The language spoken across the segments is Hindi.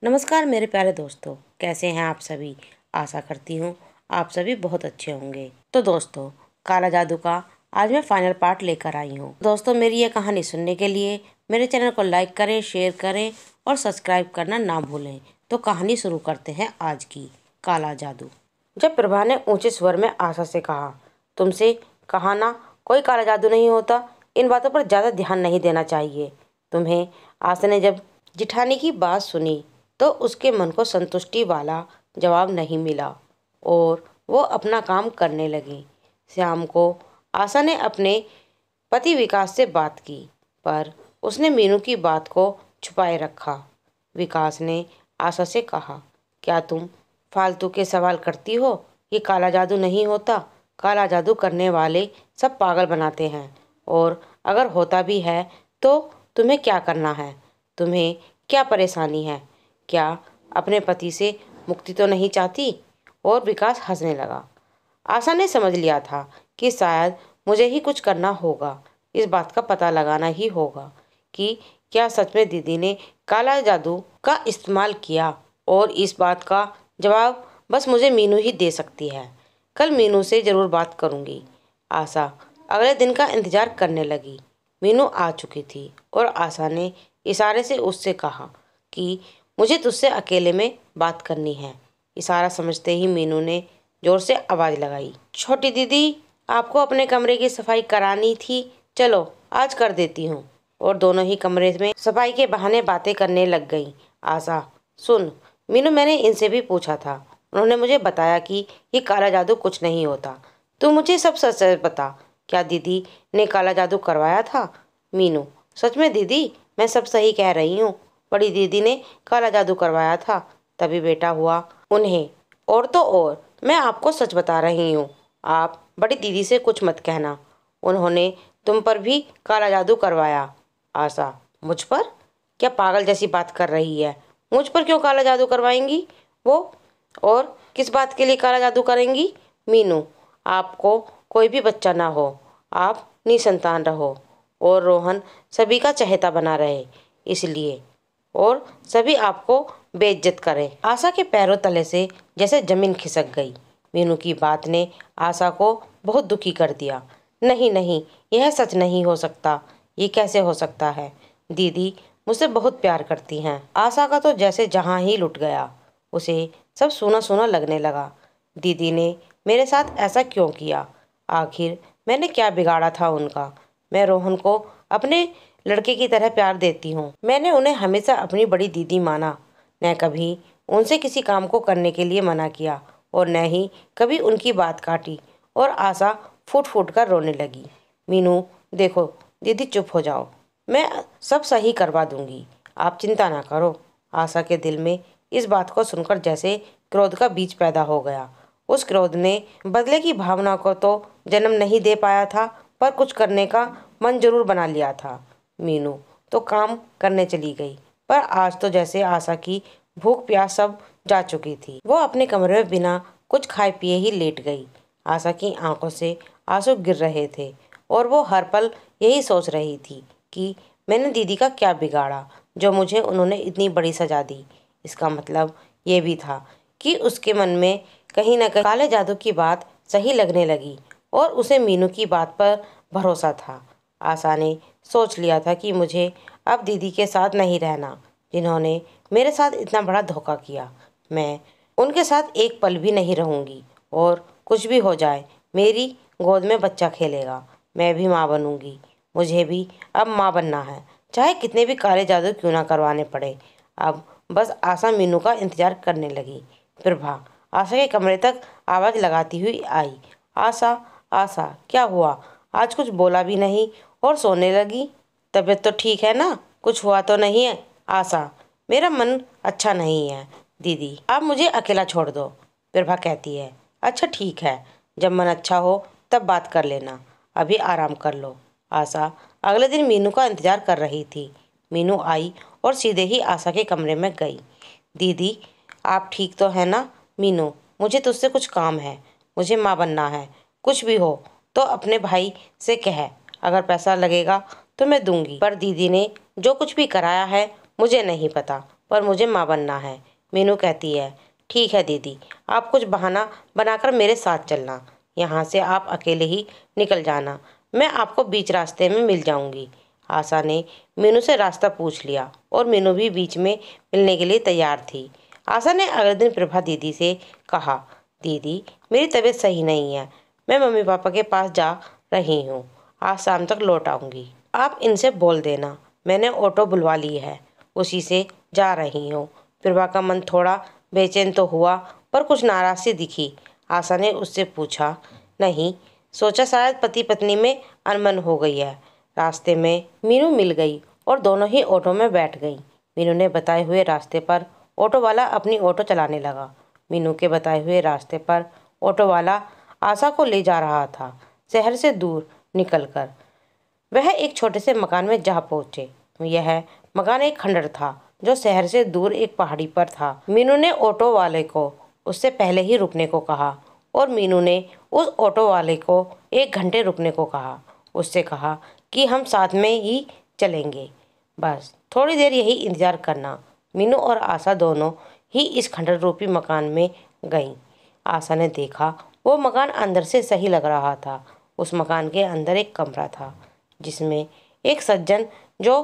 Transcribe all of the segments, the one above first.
नमस्कार मेरे प्यारे दोस्तों, कैसे हैं आप सभी। आशा करती हूँ आप सभी बहुत अच्छे होंगे। तो दोस्तों, काला जादू का आज मैं फाइनल पार्ट लेकर आई हूँ। दोस्तों, मेरी ये कहानी सुनने के लिए मेरे चैनल को लाइक करें, शेयर करें और सब्सक्राइब करना ना भूलें। तो कहानी शुरू करते हैं आज की, काला जादू। जब प्रभा ने ऊंचे स्वर में आशा से कहा, तुमसे कहा ना कोई काला जादू नहीं होता, इन बातों पर ज़्यादा ध्यान नहीं देना चाहिए तुम्हें। आशा ने जब जिठानी की बात सुनी तो उसके मन को संतुष्टि वाला जवाब नहीं मिला और वो अपना काम करने लगी। शाम को आशा ने अपने पति विकास से बात की, पर उसने मीनू की बात को छुपाए रखा। विकास ने आशा से कहा, क्या तुम फालतू के सवाल करती हो? ये काला जादू नहीं होता। काला जादू करने वाले सब पागल बनाते हैं, और अगर होता भी है तो तुम्हें क्या करना है? तुम्हें क्या परेशानी है? क्या अपने पति से मुक्ति तो नहीं चाहती? और विकास हंसने लगा। आशा ने समझ लिया था कि शायद मुझे ही कुछ करना होगा। इस बात का पता लगाना ही होगा कि क्या सच में दीदी ने काला जादू का इस्तेमाल किया, और इस बात का जवाब बस मुझे मीनू ही दे सकती है। कल मीनू से ज़रूर बात करूँगी। आशा अगले दिन का इंतज़ार करने लगी। मीनू आ चुकी थी और आशा ने इशारे से उससे कहा कि मुझे तुझसे अकेले में बात करनी है। इशारा समझते ही मीनू ने जोर से आवाज़ लगाई, छोटी दीदी, आपको अपने कमरे की सफाई करानी थी, चलो आज कर देती हूँ। और दोनों ही कमरे में सफाई के बहाने बातें करने लग गई। आशा, सुन मीनू, मैंने इनसे भी पूछा था, उन्होंने मुझे बताया कि ये काला जादू कुछ नहीं होता। तू मुझे सब सच सच बता, क्या दीदी ने काला जादू करवाया था? मीनू, सच में दीदी, मैं सब सही कह रही हूँ। बड़ी दीदी ने काला जादू करवाया था, तभी बेटा हुआ उन्हें। और तो और मैं आपको सच बता रही हूँ, आप बड़ी दीदी से कुछ मत कहना, उन्होंने तुम पर भी काला जादू करवाया। आशा, मुझ पर? क्या पागल जैसी बात कर रही है? मुझ पर क्यों काला जादू करवाएंगी वो? और किस बात के लिए काला जादू करेंगी? मीनू, आपको कोई भी बच्चा ना हो, आप निसंतान रहो और रोहन सभी का चहेता बना रहे, इसलिए, और सभी आपको बेइज्जत करें। आशा के पैरों तले से जैसे जमीन खिसक गई। मीनू की बात ने आशा को बहुत दुखी कर दिया। नहीं नहीं, यह सच नहीं हो सकता। ये कैसे हो सकता है? दीदी मुझसे बहुत प्यार करती हैं। आशा का तो जैसे जहाँ ही लुट गया, उसे सब सूना सूना लगने लगा। दीदी ने मेरे साथ ऐसा क्यों किया? आखिर मैंने क्या बिगाड़ा था उनका? मैं रोहन को अपने लड़के की तरह प्यार देती हूँ। मैंने उन्हें हमेशा अपनी बड़ी दीदी माना, न कभी उनसे किसी काम को करने के लिए मना किया और न ही कभी उनकी बात काटी। और आशा फूट फूट कर रोने लगी। मीनू देखो दीदी, चुप हो जाओ, मैं सब सही करवा दूंगी, आप चिंता ना करो। आशा के दिल में इस बात को सुनकर जैसे क्रोध का बीज पैदा हो गया। उस क्रोध ने बदले की भावना को तो जन्म नहीं दे पाया था, पर कुछ करने का मन जरूर बना लिया था। मीनू तो काम करने चली गई, पर आज तो जैसे आशा की भूख प्यास सब जा चुकी थी। वो अपने कमरे में बिना कुछ खाए पिए ही लेट गई। आशा की आंखों से आंसू गिर रहे थे और वो हर पल यही सोच रही थी कि मैंने दीदी का क्या बिगाड़ा जो मुझे उन्होंने इतनी बड़ी सजा दी। इसका मतलब ये भी था कि उसके मन में कहीं न कहीं काले जादू की बात सही लगने लगी और उसे मीनू की बात पर भरोसा था। आशा ने सोच लिया था कि मुझे अब दीदी के साथ नहीं रहना, जिन्होंने मेरे साथ इतना बड़ा धोखा किया। मैं उनके साथ एक पल भी नहीं रहूंगी, और कुछ भी हो जाए मेरी गोद में बच्चा खेलेगा। मैं भी माँ बनूंगी। मुझे भी अब माँ बनना है, चाहे कितने भी काले जादू क्यों ना करवाने पड़े। अब बस आशा मीनू का इंतजार करने लगी। प्रभा आशा के कमरे तक आवाज़ लगाती हुई आई। आशा, आशा, क्या हुआ? आज कुछ बोला भी नहीं और सोने लगी। तबीयत तो ठीक है ना? कुछ हुआ तो नहीं है? आशा, मेरा मन अच्छा नहीं है दीदी, आप मुझे अकेला छोड़ दो। प्रभा कहती है, अच्छा ठीक है, जब मन अच्छा हो तब बात कर लेना, अभी आराम कर लो। आशा अगले दिन मीनू का इंतजार कर रही थी। मीनू आई और सीधे ही आशा के कमरे में गई। दीदी, आप ठीक तो है ना? मीनू, मुझे तुझसे कुछ काम है, मुझे माँ बनना है। कुछ भी हो तो अपने भाई से कह, अगर पैसा लगेगा तो मैं दूंगी, पर दीदी ने जो कुछ भी कराया है मुझे नहीं पता। पर मुझे माँ बनना है। मीनू कहती है, ठीक है दीदी, आप कुछ बहाना बनाकर मेरे साथ चलना। यहाँ से आप अकेले ही निकल जाना, मैं आपको बीच रास्ते में मिल जाऊंगी। आशा ने मीनू से रास्ता पूछ लिया और मीनू भी बीच में मिलने के लिए तैयार थी। आशा ने अगले दिन प्रभा दीदी से कहा, दीदी मेरी तबीयत सही नहीं है, मैं मम्मी पापा के पास जा रही हूँ, आज शाम तक लौट आऊँगी। आप इनसे बोल देना मैंने ऑटो बुलवा ली है, उसी से जा रही हूँ। प्रभा का मन थोड़ा बेचैन तो हुआ पर कुछ नाराज सी दिखी। आशा ने उससे पूछा, नहीं, सोचा शायद पति पत्नी में अनबन हो गई है। रास्ते में मीनू मिल गई और दोनों ही ऑटो में बैठ गई। मीनू ने बताए हुए रास्ते पर ऑटो वाला अपनी ऑटो चलाने लगा। मीनू के बताए हुए रास्ते पर ऑटो वाला आशा को ले जा रहा था। शहर से दूर निकलकर वह एक छोटे से मकान में जा पहुंचे। यह मकान एक खंडर था जो शहर से दूर एक पहाड़ी पर था। मीनू ने ऑटो वाले को उससे पहले ही रुकने को कहा और मीनू ने उस ऑटो वाले को 1 घंटे रुकने को कहा। उससे कहा कि हम साथ में ही चलेंगे, बस थोड़ी देर यही इंतजार करना। मीनू और आशा दोनों ही इस खंडर रूपी मकान में गईं। आशा ने देखा वो मकान अंदर से सही लग रहा था। उस मकान के अंदर एक कमरा था जिसमें एक सज्जन जो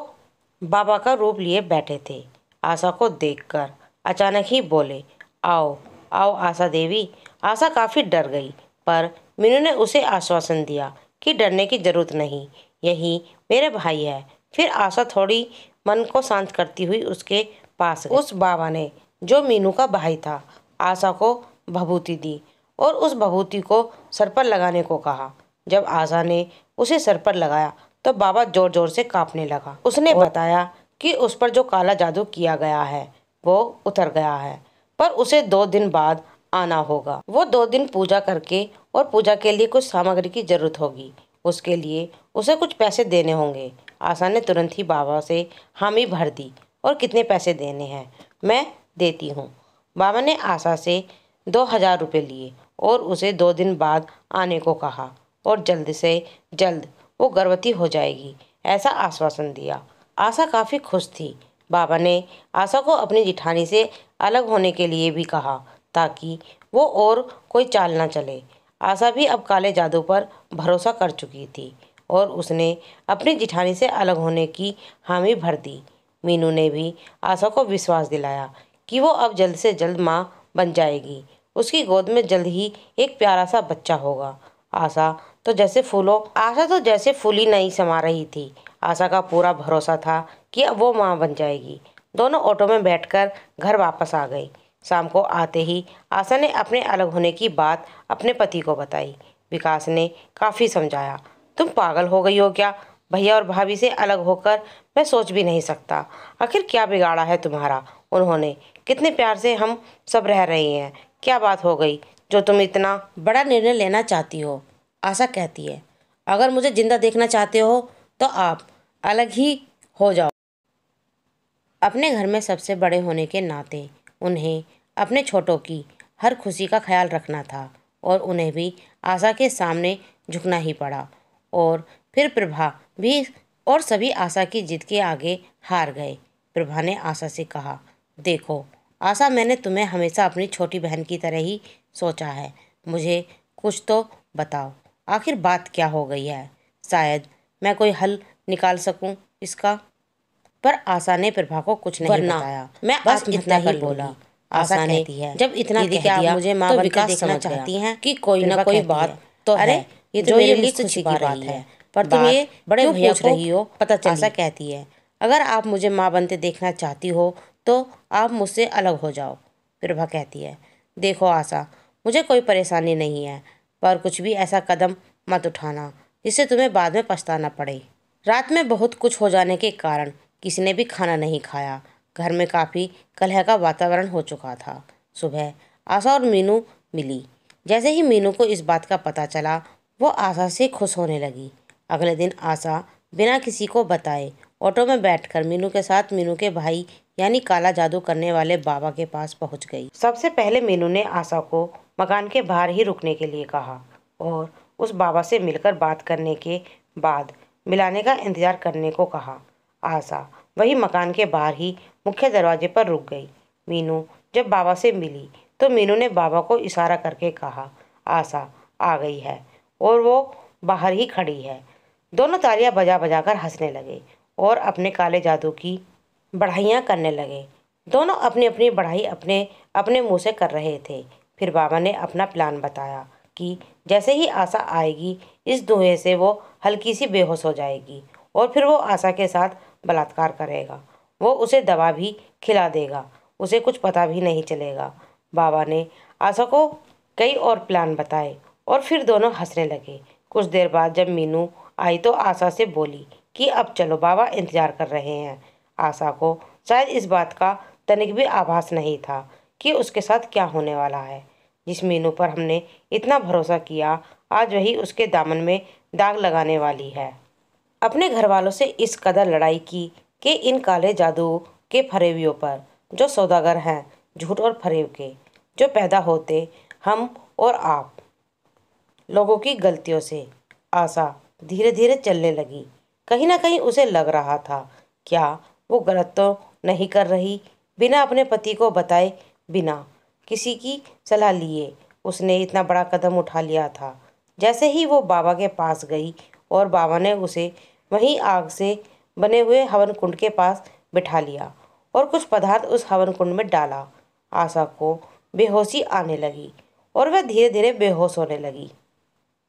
बाबा का रूप लिए बैठे थे। आशा को देखकर अचानक ही बोले, आओ आओ आशा देवी। आशा काफ़ी डर गई पर मीनू ने उसे आश्वासन दिया कि डरने की जरूरत नहीं, यही मेरे भाई है। फिर आशा थोड़ी मन को शांत करती हुई उसके पास गई। उस बाबा ने जो मीनू का भाई था आशा को भभूति दी और उस भभूति को सर पर लगाने को कहा। जब आशा ने उसे सर पर लगाया तो बाबा जोर जोर से कांपने लगा। उसने बताया कि उस पर जो काला जादू किया गया है वो उतर गया है, पर उसे 2 दिन बाद आना होगा। वो 2 दिन पूजा करके और पूजा के लिए कुछ सामग्री की जरूरत होगी, उसके लिए उसे कुछ पैसे देने होंगे। आशा ने तुरंत ही बाबा से हामी भर दी और कितने पैसे देने हैं, मैं देती हूँ। बाबा ने आशा से 2000 रुपये लिए और उसे 2 दिन बाद आने को कहा और जल्द से जल्द वो गर्भवती हो जाएगी, ऐसा आश्वासन दिया। आशा काफ़ी खुश थी। बाबा ने आशा को अपनी जिठानी से अलग होने के लिए भी कहा ताकि वो और कोई चाल ना चले। आशा भी अब काले जादू पर भरोसा कर चुकी थी और उसने अपनी जिठानी से अलग होने की हामी भर दी। मीनू ने भी आशा को विश्वास दिलाया कि वो अब जल्द से जल्द माँ बन जाएगी। उसकी गोद में जल्द ही एक प्यारा सा बच्चा होगा। आशा तो जैसे फूली नहीं समा रही थी। आशा का पूरा भरोसा था कि अब वो माँ बन जाएगी। दोनों ऑटो में बैठकर घर वापस आ गई। शाम को आते ही आशा ने अपने अलग होने की बात अपने पति को बताई। विकास ने काफ़ी समझाया, तुम पागल हो गई हो क्या? भैया और भाभी से अलग होकर मैं सोच भी नहीं सकता। आखिर क्या बिगाड़ा है तुम्हारा? उन्होंने कितने प्यार से हम सब रह रहे हैं, क्या बात हो गई जो तुम इतना बड़ा निर्णय लेना चाहती हो? आशा कहती है, अगर मुझे जिंदा देखना चाहते हो तो आप अलग ही हो जाओ। अपने घर में सबसे बड़े होने के नाते उन्हें अपने छोटों की हर खुशी का ख्याल रखना था और उन्हें भी आशा के सामने झुकना ही पड़ा। और फिर प्रभा भी और सभी आशा की जिद के आगे हार गए। प्रभा ने आशा से कहा, देखो आशा, मैंने तुम्हें हमेशा अपनी छोटी बहन की तरह ही सोचा है, मुझे कुछ तो बताओ, आखिर बात क्या हो गई है? शायद मैं कोई हल निकाल सकूं इसका। पर आशा ने प्रभा को कुछ नहीं बताया। मैं बस इतना ही बोला। आशा ने जब इतना कह दिया मुझे माँ बनकर देखना चाहती हैं कि कोई ना कोई बात तो है, ये तो मेरे लिए खुशी की बात है, पर तुम ये बड़े भैया पूछ रही हो पता चली। आशा कहती है, अगर आप मुझे माँ बनते देखना चाहती हो तो आप मुझसे अलग हो जाओ। प्रभा कहती है, देखो आशा, मुझे कोई परेशानी नहीं है, पर कुछ भी ऐसा कदम मत उठाना जिससे तुम्हें बाद में पछताना पड़े। रात में बहुत कुछ हो जाने के कारण किसी ने भी खाना नहीं खाया। घर में काफ़ी कलह का वातावरण हो चुका था। सुबह आशा और मीनू मिली। जैसे ही मीनू को इस बात का पता चला वो आशा से खुश होने लगी। अगले दिन आशा बिना किसी को बताए ऑटो में बैठकर मीनू के साथ मीनू के भाई यानी काला जादू करने वाले बाबा के पास पहुंच गई। सबसे पहले मीनू ने आशा को मकान के बाहर ही रुकने के लिए कहा और उस बाबा से मिलकर बात करने के बाद मिलाने का इंतजार करने को कहा। आशा वही मकान के बाहर ही मुख्य दरवाजे पर रुक गई। मीनू जब बाबा से मिली तो मीनू ने बाबा को इशारा करके कहा, आशा आ गई है और वो बाहर ही खड़ी है। दोनों तालियां बजा बजा कर हंसने लगे और अपने काले जादू की बढ़ाइयाँ करने लगे। दोनों अपनी अपनी बढ़ाई अपने अपने मुंह से कर रहे थे। फिर बाबा ने अपना प्लान बताया कि जैसे ही आशा आएगी इस धुएं से वो हल्की सी बेहोश हो जाएगी और फिर वो आशा के साथ बलात्कार करेगा। वो उसे दवा भी खिला देगा, उसे कुछ पता भी नहीं चलेगा। बाबा ने आशा को कई और प्लान बताए और फिर दोनों हंसने लगे। कुछ देर बाद जब मीनू आई तो आशा से बोली कि अब चलो, बाबा इंतजार कर रहे हैं। आशा को शायद इस बात का तनिक भी आभास नहीं था कि उसके साथ क्या होने वाला है। जिस मीनू पर हमने इतना भरोसा किया, आज वही उसके दामन में दाग लगाने वाली है। अपने घर वालों से इस कदर लड़ाई की कि इन काले जादू के फरेबियों पर, जो सौदागर हैं झूठ और फरेब के, जो पैदा होते हम और आप लोगों की गलतियों से। आशा धीरे धीरे चलने लगी। कहीं ना कहीं उसे लग रहा था, क्या वो गलत तो नहीं कर रही। बिना अपने पति को बताए, बिना किसी की सलाह लिए उसने इतना बड़ा कदम उठा लिया था। जैसे ही वो बाबा के पास गई और बाबा ने उसे वहीं आग से बने हुए हवन कुंड के पास बिठा लिया और कुछ पदार्थ उस हवन कुंड में डाला, आशा को बेहोशी आने लगी और वह धीरे धीरे बेहोश होने लगी।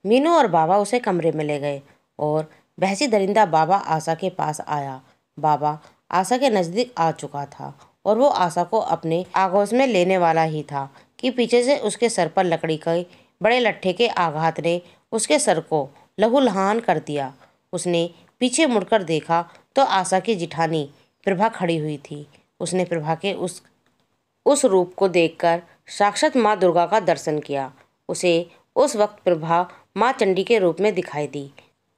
मीनू और बाबा उसे कमरे में ले गए और बहसी दरिंदा बाबा आशा के पास आया। बाबा आशा के नज़दीक आ चुका था और वो आशा को अपने आगोश में लेने वाला ही था कि पीछे से उसके सर पर लकड़ी के बड़े लट्ठे के आघात ने उसके सर को लहूलुहान कर दिया। उसने पीछे मुड़कर देखा तो आशा की जिठानी प्रभा खड़ी हुई थी। उसने प्रभा के उस रूप को देखकर साक्षात माँ दुर्गा का दर्शन किया। उसे उस वक्त प्रभा माँ चंडी के रूप में दिखाई दी,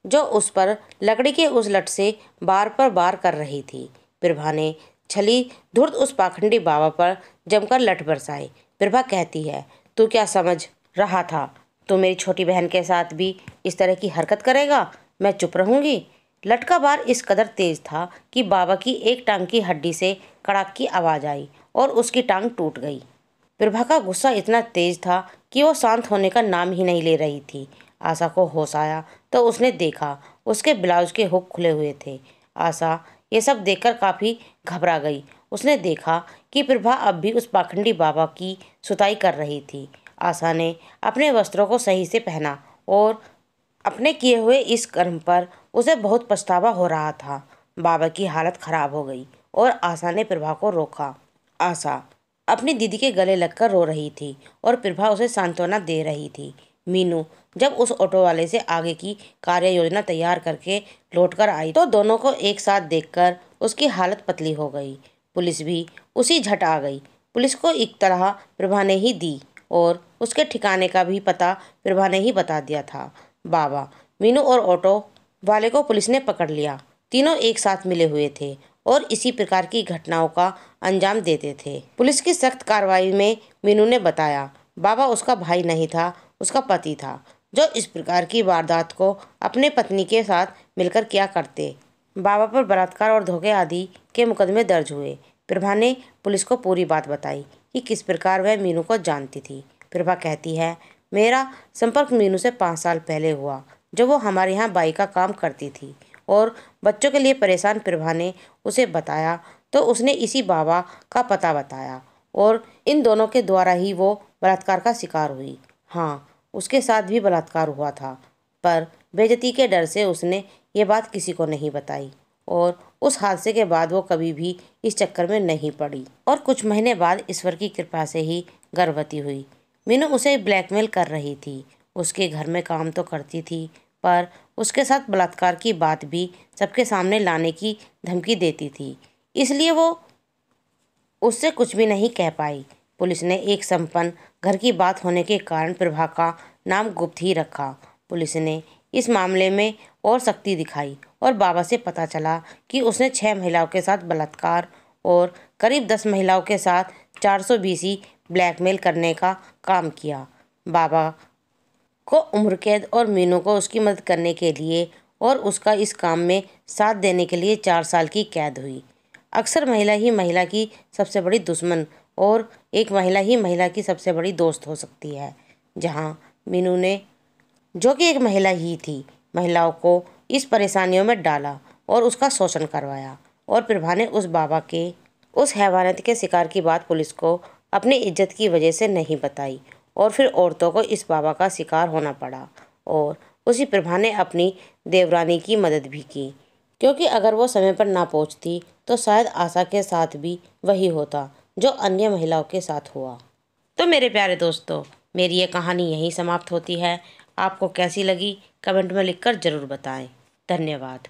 जो उस पर लकड़ी के उस लठ से बार पर बार कर रही थी। प्रभा ने छली धुर्त उस पाखंडी बाबा पर जमकर लठ बरसाए। प्रभा कहती है, तू क्या समझ रहा था तू मेरी छोटी बहन के साथ भी इस तरह की हरकत करेगा? मैं चुप रहूंगी? लठ का बार इस कदर तेज था कि बाबा की एक टांग की हड्डी से कड़ाक की आवाज़ आई और उसकी टांग टूट गई। प्रभा का गुस्सा इतना तेज था कि वो शांत होने का नाम ही नहीं ले रही थी। आशा को होश आया तो उसने देखा उसके ब्लाउज के हुक खुले हुए थे। आशा ये सब देखकर काफ़ी घबरा गई। उसने देखा कि प्रभा अब भी उस पाखंडी बाबा की सुताई कर रही थी। आशा ने अपने वस्त्रों को सही से पहना और अपने किए हुए इस कर्म पर उसे बहुत पछतावा हो रहा था। बाबा की हालत खराब हो गई और आशा ने प्रभा को रोका। आशा अपनी दीदी के गले लगकर रो रही थी और प्रभा उसे सांत्वना दे रही थी। मीनू जब उस ऑटो वाले से आगे की कार्य योजना तैयार करके लौटकर आई तो दोनों को एक साथ देखकर उसकी हालत पतली हो गई। पुलिस भी उसी झट आ गई। पुलिस को एक तरह प्रभा ने ही दी और उसके ठिकाने का भी पता प्रभा ने ही बता दिया था। बाबा, मीनू और ऑटो वाले को पुलिस ने पकड़ लिया। तीनों एक साथ मिले हुए थे और इसी प्रकार की घटनाओं का अंजाम देते थे। पुलिस की सख्त कार्रवाई में मीनू ने बताया, बाबा उसका भाई नहीं था, उसका पति था, जो इस प्रकार की वारदात को अपने पत्नी के साथ मिलकर किया करते। बाबा पर बलात्कार और धोखे आदि के मुकदमे दर्ज हुए। प्रभा ने पुलिस को पूरी बात बताई कि किस प्रकार वह मीनू को जानती थी। प्रभा कहती है, मेरा संपर्क मीनू से 5 साल पहले हुआ, जब वो हमारे यहाँ बाई का काम करती थी और बच्चों के लिए परेशान। प्रभा ने उसे बताया तो उसने इसी बाबा का पता बताया और इन दोनों के द्वारा ही वो बलात्कार का शिकार हुई। हाँ, उसके साथ भी बलात्कार हुआ था, पर बेइज्जती के डर से उसने ये बात किसी को नहीं बताई और उस हादसे के बाद वो कभी भी इस चक्कर में नहीं पड़ी और कुछ महीने बाद ईश्वर की कृपा से ही गर्भवती हुई। मीनू उसे ब्लैकमेल कर रही थी। उसके घर में काम तो करती थी, पर उसके साथ बलात्कार की बात भी सबके सामने लाने की धमकी देती थी, इसलिए वो उससे कुछ भी नहीं कह पाई। पुलिस ने एक संपन्न घर की बात होने के कारण प्रभा का नाम गुप्त ही रखा। पुलिस ने इस मामले में और सख्ती दिखाई और बाबा से पता चला कि उसने 6 महिलाओं के साथ बलात्कार और करीब 10 महिलाओं के साथ 420 ब्लैकमेल करने का काम किया। बाबा को उम्र कैद और मीनू को उसकी मदद करने के लिए और उसका इस काम में साथ देने के लिए 4 साल की कैद हुई। अक्सर महिला ही महिला की सबसे बड़ी दुश्मन और एक महिला ही महिला की सबसे बड़ी दोस्त हो सकती है। जहाँ मीनू ने, जो कि एक महिला ही थी, महिलाओं को इस परेशानियों में डाला और उसका शोषण करवाया, और प्रभा ने उस बाबा के उस हैवानियत के शिकार की बात पुलिस को अपनी इज्जत की वजह से नहीं बताई, और फिर औरतों को इस बाबा का शिकार होना पड़ा। और उसी प्रभा ने अपनी देवरानी की मदद भी की, क्योंकि अगर वो समय पर ना पहुंचती तो शायद आशा के साथ भी वही होता जो अन्य महिलाओं के साथ हुआ। तो मेरे प्यारे दोस्तों, मेरी ये कहानी यहीं समाप्त होती है। आपको कैसी लगी कमेंट में लिखकर ज़रूर बताएं। धन्यवाद।